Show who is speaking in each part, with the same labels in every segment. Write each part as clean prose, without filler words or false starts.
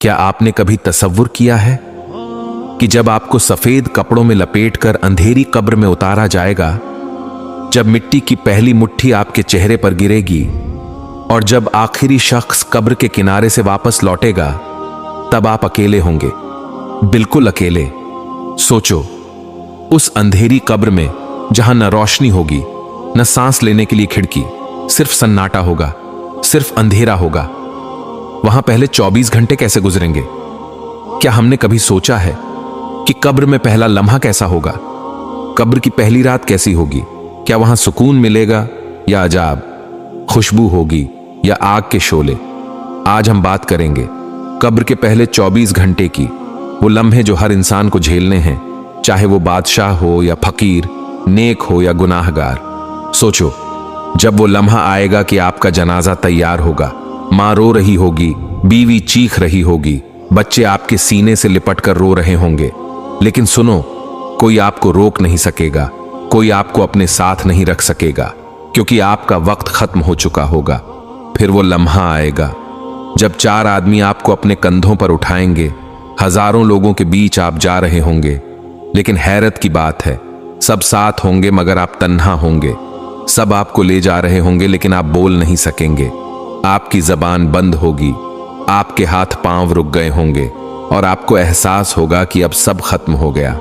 Speaker 1: क्या आपने कभी तसव्वुर किया है कि जब आपको सफेद कपड़ों में लपेटकर अंधेरी कब्र में उतारा जाएगा, जब मिट्टी की पहली मुट्ठी आपके चेहरे पर गिरेगी और जब आखिरी शख्स कब्र के किनारे से वापस लौटेगा, तब आप अकेले होंगे, बिल्कुल अकेले। सोचो, उस अंधेरी कब्र में जहां न रोशनी होगी, न सांस लेने के लिए खिड़की, सिर्फ सन्नाटा होगा, सिर्फ अंधेरा होगा। वहां पहले 24 घंटे कैसे गुजरेंगे? क्या हमने कभी सोचा है कि कब्र में पहला लम्हा कैसा होगा? कब्र की पहली रात कैसी होगी? क्या वहां सुकून मिलेगा या अजाब, खुशबू होगी या आग के शोले? आज हम बात करेंगे कब्र के पहले 24 घंटे की, वो लम्हे जो हर इंसान को झेलने हैं, चाहे वो बादशाह हो या फकीर, नेक हो या गुनाहगार। सोचो, जब वो लम्हा आएगा कि आपका जनाजा तैयार होगा, मां रो रही होगी, बीवी चीख रही होगी, बच्चे आपके सीने से लिपट कर रो रहे होंगे, लेकिन सुनो, कोई आपको रोक नहीं सकेगा, कोई आपको अपने साथ नहीं रख सकेगा, क्योंकि आपका वक्त खत्म हो चुका होगा। फिर वो लम्हा आएगा जब 4 आदमी आपको अपने कंधों पर उठाएंगे, हजारों लोगों के बीच आप जा रहे होंगे, लेकिन हैरत की बात है, सब साथ होंगे मगर आप तन्हा होंगे। सब आपको ले जा रहे होंगे लेकिन आप बोल नहीं सकेंगे, आपकी जबान बंद होगी, आपके हाथ पांव रुक गए होंगे और आपको एहसास होगा कि अब सब खत्म हो गया।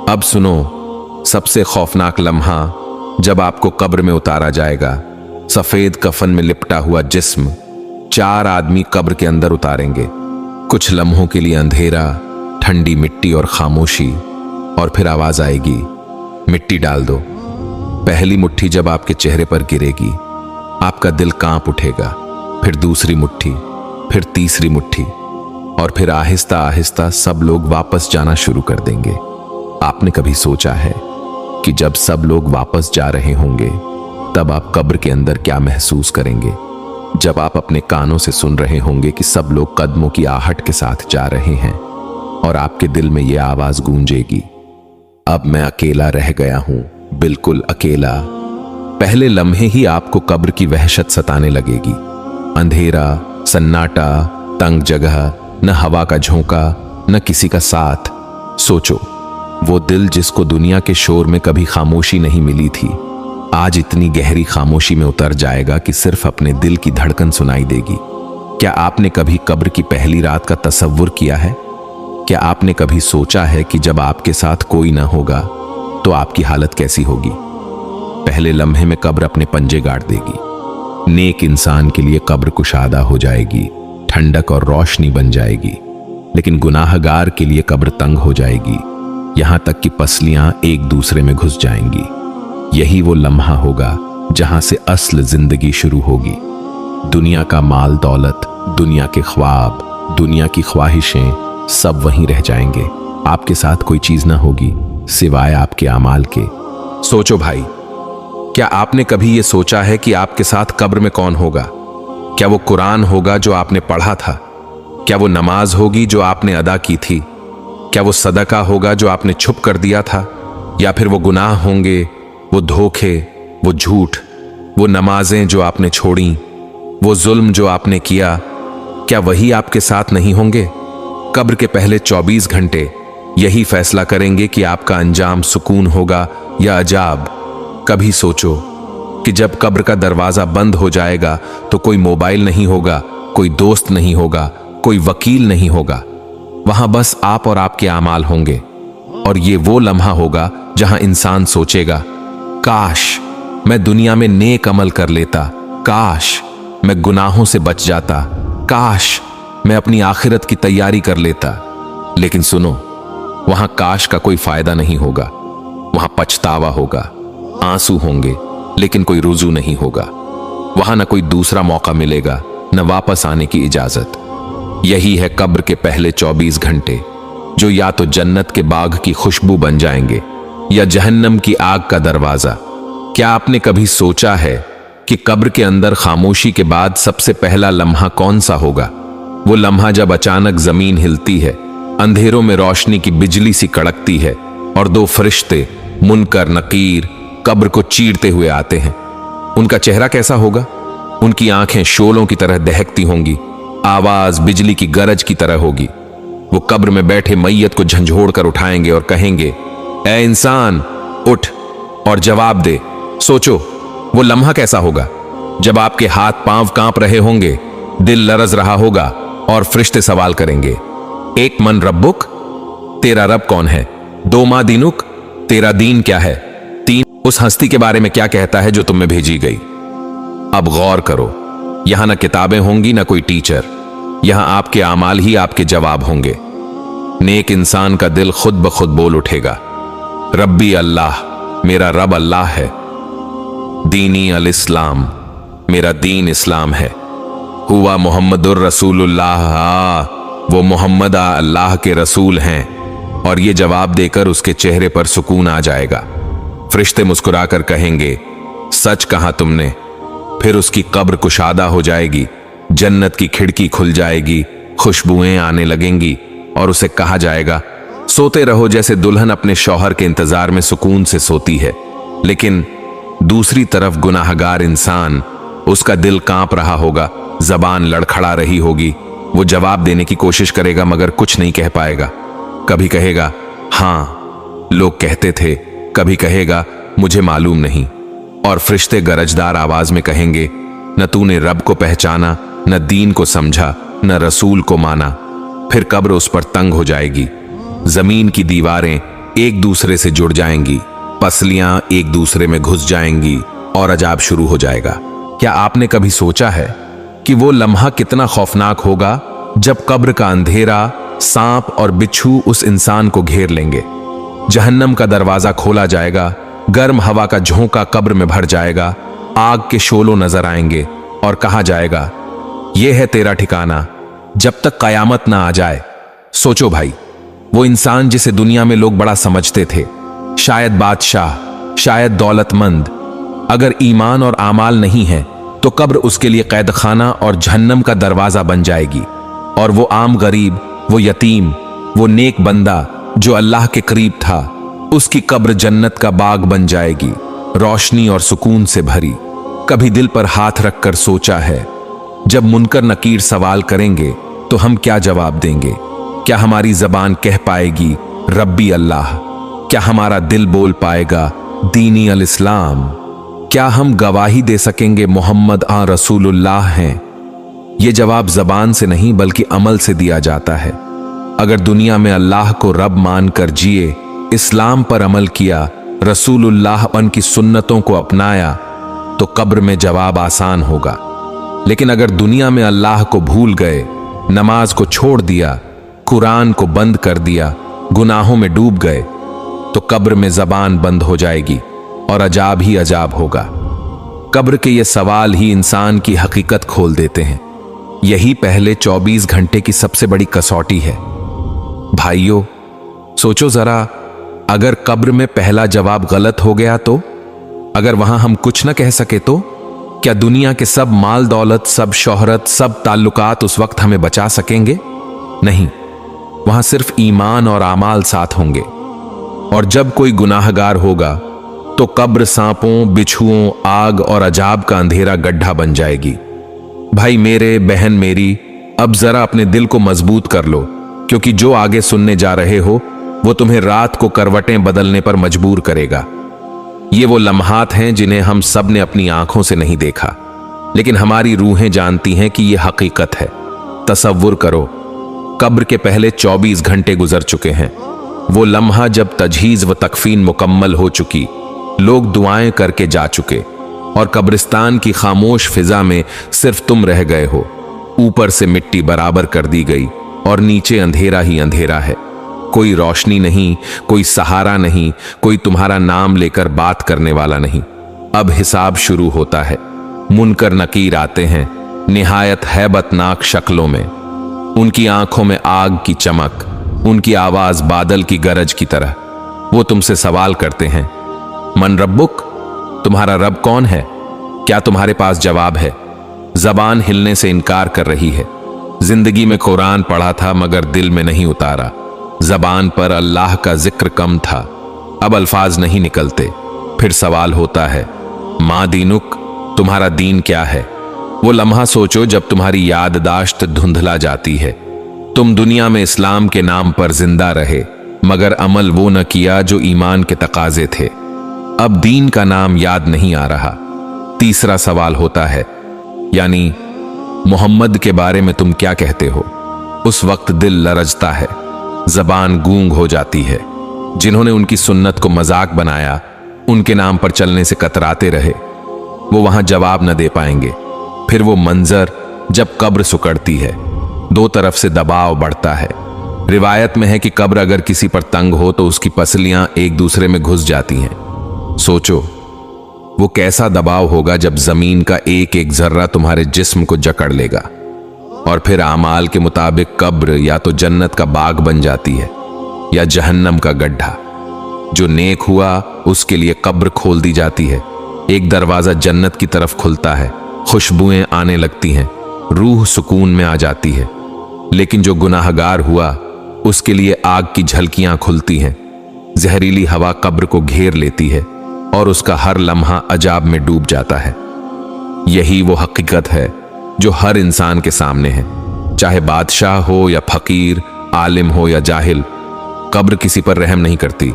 Speaker 1: अब सुनो, सबसे खौफनाक लम्हा जब आपको कब्र में उतारा जाएगा। सफेद कफन में लिपटा हुआ जिस्म 4 आदमी कब्र के अंदर उतारेंगे। कुछ लम्हों के लिए अंधेरा, ठंडी मिट्टी और खामोशी, और फिर आवाज आएगी, मिट्टी डाल दो। पहली मुट्ठी जब आपके चेहरे पर गिरेगी, आपका दिल कांप उठेगा, फिर दूसरी मुट्ठी, फिर तीसरी मुट्ठी, और फिर आहिस्ता आहिस्ता सब लोग वापस जाना शुरू कर देंगे। आपने कभी सोचा है कि जब सब लोग वापस जा रहे होंगे, तब आप कब्र के अंदर क्या महसूस करेंगे? जब आप अपने कानों से सुन रहे होंगे कि सब लोग कदमों की आहट के साथ जा रहे हैं और आपके दिल में यह आवाज गूंजेगी, अब मैं अकेला रह गया हूं, बिल्कुल अकेला। पहले लम्हे ही आपको कब्र की वहशत सताने लगेगी। अंधेरा, सन्नाटा, तंग जगह, न हवा का झोंका, न किसी का साथ। सोचो, वो दिल जिसको दुनिया के शोर में कभी खामोशी नहीं मिली थी, आज इतनी गहरी खामोशी में उतर जाएगा कि सिर्फ अपने दिल की धड़कन सुनाई देगी। क्या आपने कभी कब्र की पहली रात का तसव्वुर किया है? क्या आपने कभी सोचा है कि जब आपके साथ कोई ना होगा तो आपकी हालत कैसी होगी? पहले लम्हे में कब्र अपने पंजे गाड़ देगी। नेक इंसान के लिए कब्र कुशादा हो जाएगी, ठंडक और रोशनी बन जाएगी, लेकिन गुनाहगार के लिए कब्र तंग हो जाएगी, यहां तक कि पसलियां एक दूसरे में घुस जाएंगी। यही वो लम्हा होगा जहां से असल जिंदगी शुरू होगी। दुनिया का माल दौलत, दुनिया के ख्वाब, दुनिया की ख्वाहिशें सब वहीं रह जाएंगे। आपके साथ कोई चीज ना होगी सिवाय आपके अमाल के। सोचो भाई, क्या आपने कभी ये सोचा है कि आपके साथ कब्र में कौन होगा? क्या वो कुरान होगा जो आपने पढ़ा था? क्या वो नमाज होगी जो आपने अदा की थी? क्या वो सदका होगा जो आपने छुप कर दिया था? या फिर वो गुनाह होंगे, वो धोखे, वो झूठ, वो नमाजें जो आपने छोड़ी, वो जुल्म जो आपने किया, क्या वही आपके साथ नहीं होंगे? कब्र के पहले 24 घंटे यही फैसला करेंगे कि आपका अंजाम सुकून होगा या अजाब। कभी सोचो कि जब कब्र का दरवाजा बंद हो जाएगा तो कोई मोबाइल नहीं होगा, कोई दोस्त नहीं होगा, कोई वकील नहीं होगा, वहां बस आप और आपके आमाल होंगे। और ये वो लम्हा होगा जहां इंसान सोचेगा, काश मैं दुनिया में नेक अमल कर लेता, काश मैं गुनाहों से बच जाता, काश मैं अपनी आखिरत की तैयारी कर लेता। लेकिन सुनो, वहां काश का कोई फायदा नहीं होगा, वहां पछतावा होगा, आंसू होंगे, लेकिन कोई रुजू नहीं होगा। वहां न कोई दूसरा मौका मिलेगा, न वापस आने की इजाजत। यही है कब्र के पहले 24 घंटे, जो या तो जन्नत के बाग की खुशबू बन जाएंगे या जहन्नम की आग का दरवाजा। क्या आपने कभी सोचा है कि कब्र के अंदर खामोशी के बाद सबसे पहला लम्हा कौन सा होगा? वो लम्हा जब अचानक जमीन हिलती है, अंधेरों में रोशनी की बिजली सी कड़कती है और 2 फरिश्ते मुनकर नकीर कब्र को चीरते हुए आते हैं। उनका चेहरा कैसा होगा? उनकी आंखें शोलों की तरह दहकती होंगी, आवाज बिजली की गरज की तरह होगी। वो कब्र में बैठे मैयत को झंझोड़ कर उठाएंगे और कहेंगे, ए इंसान उठ और जवाब दे। सोचो वो लम्हा कैसा होगा जब आपके हाथ पांव कांप रहे होंगे, दिल लरज रहा होगा और फरिश्ते सवाल करेंगे, एक मन रब्बुक, तेरा रब कौन है? दो मा दीनुक, तेरा दीन क्या है? तीन, उस हस्ती के बारे में क्या कहता है जो तुम में भेजी गई? अब गौर करो, यहां ना किताबें होंगी ना कोई टीचर, यहां आपके आमाल ही आपके जवाब होंगे। नेक इंसान का दिल खुद ब खुद बोल उठेगा, रब्बी अल्लाह, मेरा रब अल्लाह है। दीनी अल इस्लाम, मेरा दीन इस्लाम है। हुआ मोहम्मदुर रसूलुल्लाह, वो मोहम्मद अल्लाह के रसूल हैं। और ये जवाब देकर उसके चेहरे पर सुकून आ जाएगा। फरिश्ते मुस्कुराकर कहेंगे, सच कहा तुमने। फिर उसकी कब्र कुशादा हो जाएगी, जन्नत की खिड़की खुल जाएगी, खुशबुएं आने लगेंगी और उसे कहा जाएगा, सोते रहो जैसे दुल्हन अपने शौहर के इंतजार में सुकून से सोती है। लेकिन दूसरी तरफ गुनाहगार इंसान, उसका दिल कांप रहा होगा, जबान लड़खड़ा रही होगी। वो जवाब देने की कोशिश करेगा मगर कुछ नहीं कह पाएगा। कभी कहेगा हां लोग कहते थे, कभी कहेगा मुझे मालूम नहीं। और फरिश्ते गरजदार आवाज में कहेंगे, न तूने रब को पहचाना, न दीन को समझा, न रसूल को माना। फिर कब्र उस पर तंग हो जाएगी, जमीन की दीवारें एक दूसरे से जुड़ जाएंगी, पसलियां एक दूसरे में घुस जाएंगी और अजाब शुरू हो जाएगा। क्या आपने कभी सोचा है कि वो लम्हा कितना खौफनाक होगा जब कब्र का अंधेरा, सांप और बिच्छू उस इंसान को घेर लेंगे? जहन्नम का दरवाजा खोला जाएगा, गर्म हवा का झोंका कब्र में भर जाएगा, आग के शोलों नजर आएंगे और कहा जाएगा, यह है तेरा ठिकाना जब तक कयामत ना आ जाए। सोचो भाई, वो इंसान जिसे दुनिया में लोग बड़ा समझते थे, शायद बादशाह, शायद दौलतमंद, अगर ईमान और आमाल नहीं है तो कब्र उसके लिए कैद खाना और जहन्नम का दरवाजा बन जाएगी। और वो आम गरीब, वो यतीम, वो नेक बंदा जो अल्लाह के करीब था, उसकी कब्र जन्नत का बाग बन जाएगी, रोशनी और सुकून से भरी। कभी दिल पर हाथ रखकर सोचा है, जब मुनकर नकीर सवाल करेंगे तो हम क्या जवाब देंगे? क्या हमारी जबान कह पाएगी रब्बी अल्लाह? क्या हमारा दिल बोल पाएगा दीनी अल इस्लाम? क्या हम गवाही दे सकेंगे मोहम्मद रसूलुल्लाह हैं? ये जवाब जबान से नहीं बल्कि अमल से दिया जाता है। अगर दुनिया में अल्लाह को रब मानकर जिए, इस्लाम पर अमल किया, रसूलुल्लाह उनकी सुन्नतों को अपनाया, तो कब्र में जवाब आसान होगा। लेकिन अगर दुनिया में अल्लाह को भूल गए, नमाज को छोड़ दिया, कुरान को बंद कर दिया, गुनाहों में डूब गए, तो कब्र में जबान बंद हो जाएगी और अजाब ही अजाब होगा। कब्र के ये सवाल ही इंसान की हकीकत खोल देते हैं। यही पहले 24 घंटे की सबसे बड़ी कसौटी है। भाइयों, सोचो जरा, अगर कब्र में पहला जवाब गलत हो गया तो? अगर वहां हम कुछ न कह सके तो? क्या दुनिया के सब माल दौलत, सब शोहरत, सब ताल्लुकात उस वक्त हमें बचा सकेंगे? नहीं, वहां सिर्फ ईमान और आमाल साथ होंगे। और जब कोई गुनाहगार होगा तो कब्र सांपों, बिच्छुओं, आग और अजाब का अंधेरा गड्ढा बन जाएगी। भाई मेरे, बहन मेरी, अब जरा अपने दिल को मजबूत कर लो, क्योंकि जो आगे सुनने जा रहे हो वो तुम्हें रात को करवटें बदलने पर मजबूर करेगा। ये वो लम्हात हैं जिन्हें हम सब ने अपनी आंखों से नहीं देखा, लेकिन हमारी रूहें जानती हैं कि यह हकीकत है। तसव्वुर करो, कब्र के पहले 24 घंटे गुजर चुके हैं। वो लम्हा जब तजहीज व तकफीन मुकम्मल हो चुकी, लोग दुआएं करके जा चुके और कब्रिस्तान की खामोश फिजा में सिर्फ तुम रह गए हो। ऊपर से मिट्टी बराबर कर दी गई और नीचे अंधेरा ही अंधेरा है। कोई रोशनी नहीं, कोई सहारा नहीं, कोई तुम्हारा नाम लेकर बात करने वाला नहीं। अब हिसाब शुरू होता है। मुनकर नकीर आते हैं, निहायत हैबतनाक शक्लों में। उनकी आंखों में आग की चमक, उनकी आवाज बादल की गरज की तरह। वो तुमसे सवाल करते हैं, मन रब्बुक, तुम्हारा रब कौन है? क्या तुम्हारे पास जवाब है? जबान हिलने से इनकार कर रही है। जिंदगी में कुरान पढ़ा था मगर दिल में नहीं उतारा। जबान पर अल्लाह का जिक्र कम था, अब अल्फाज नहीं निकलते। फिर सवाल होता है, माँ दीनुक, तुम्हारा दीन क्या है? वो लम्हा सोचो जब तुम्हारी याददाश्त धुंधला जाती है। तुम दुनिया में इस्लाम के नाम पर जिंदा रहे, मगर अमल वो न किया जो ईमान के तकाजे थे। अब दीन का नाम याद नहीं आ रहा। तीसरा सवाल होता है, यानी मोहम्मद के बारे में तुम क्या कहते हो? उस वक्त दिल लरजता है, जबान गूंग हो जाती है। जिन्होंने उनकी सुन्नत को मजाक बनाया, उनके नाम पर चलने से कतराते रहे, वो वहां जवाब न दे पाएंगे। फिर वो मंजर जब कब्र सुकड़ती है, दो तरफ से दबाव बढ़ता है। रिवायत में है कि कब्र अगर किसी पर तंग हो तो उसकी पसलियां एक दूसरे में घुस जाती हैं। सोचो वो कैसा दबाव होगा जब जमीन का एक एक जर्रा तुम्हारे जिस्म को जकड़ लेगा। और फिर आमाल के मुताबिक कब्र या तो जन्नत का बाग बन जाती है या जहन्नम का गड्ढा। जो नेक हुआ उसके लिए कब्र खोल दी जाती है, एक दरवाजा जन्नत की तरफ खुलता है, खुशबुएं आने लगती हैं, रूह सुकून में आ जाती है। लेकिन जो गुनाहगार हुआ उसके लिए आग की झलकियां खुलती हैं, जहरीली हवा कब्र को घेर लेती है और उसका हर लम्हा अजाब में डूब जाता है। यही वो हकीकत है जो हर इंसान के सामने है, चाहे बादशाह हो या फकीर, आलिम हो या जाहिल। कब्र किसी पर रहम नहीं करती,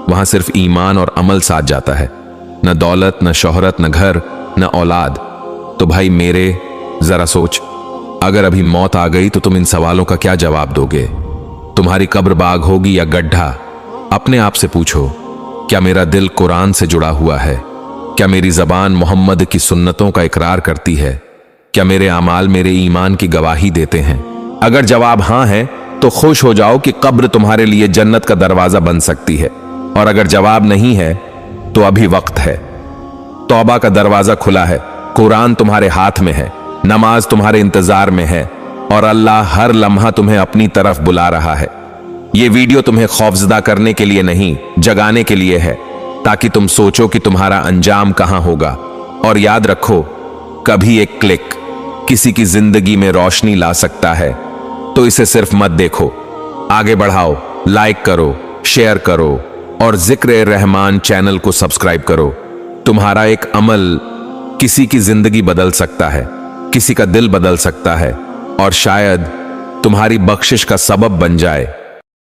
Speaker 1: वहां सिर्फ ईमान और अमल साथ जाता है। न दौलत, न शोहरत, न घर, न औलाद। तो भाई मेरे जरा सोच, अगर अभी मौत आ गई तो तुम इन सवालों का क्या जवाब दोगे? तुम्हारी कब्र बाग होगी या गड्ढा? अपने आप से पूछो, क्या मेरा दिल कुरान से जुड़ा हुआ है? क्या मेरी जबान मोहम्मद की सुन्नतों का इकरार करती है? क्या मेरे अमाल मेरे ईमान की गवाही देते हैं? अगर जवाब हां है तो खुश हो जाओ कि कब्र तुम्हारे लिए जन्नत का दरवाजा बन सकती है। और अगर जवाब नहीं है तो अभी वक्त है। तौबा का दरवाजा खुला है, कुरान तुम्हारे हाथ में है, नमाज तुम्हारे इंतजार में है और अल्लाह हर लम्हा तुम्हें अपनी तरफ बुला रहा है। ये वीडियो तुम्हें खौफजदा करने के लिए नहीं, जगाने के लिए है, ताकि तुम सोचो कि तुम्हारा अंजाम कहां होगा। और याद रखो, कभी एक क्लिक किसी की जिंदगी में रोशनी ला सकता है। तो इसे सिर्फ मत देखो, आगे बढ़ाओ, लाइक करो, शेयर करो और जिक्र रहमान चैनल को सब्सक्राइब करो। तुम्हारा एक अमल किसी की जिंदगी बदल सकता है, किसी का दिल बदल सकता है और शायद तुम्हारी बख्शिश का सबब बन जाए।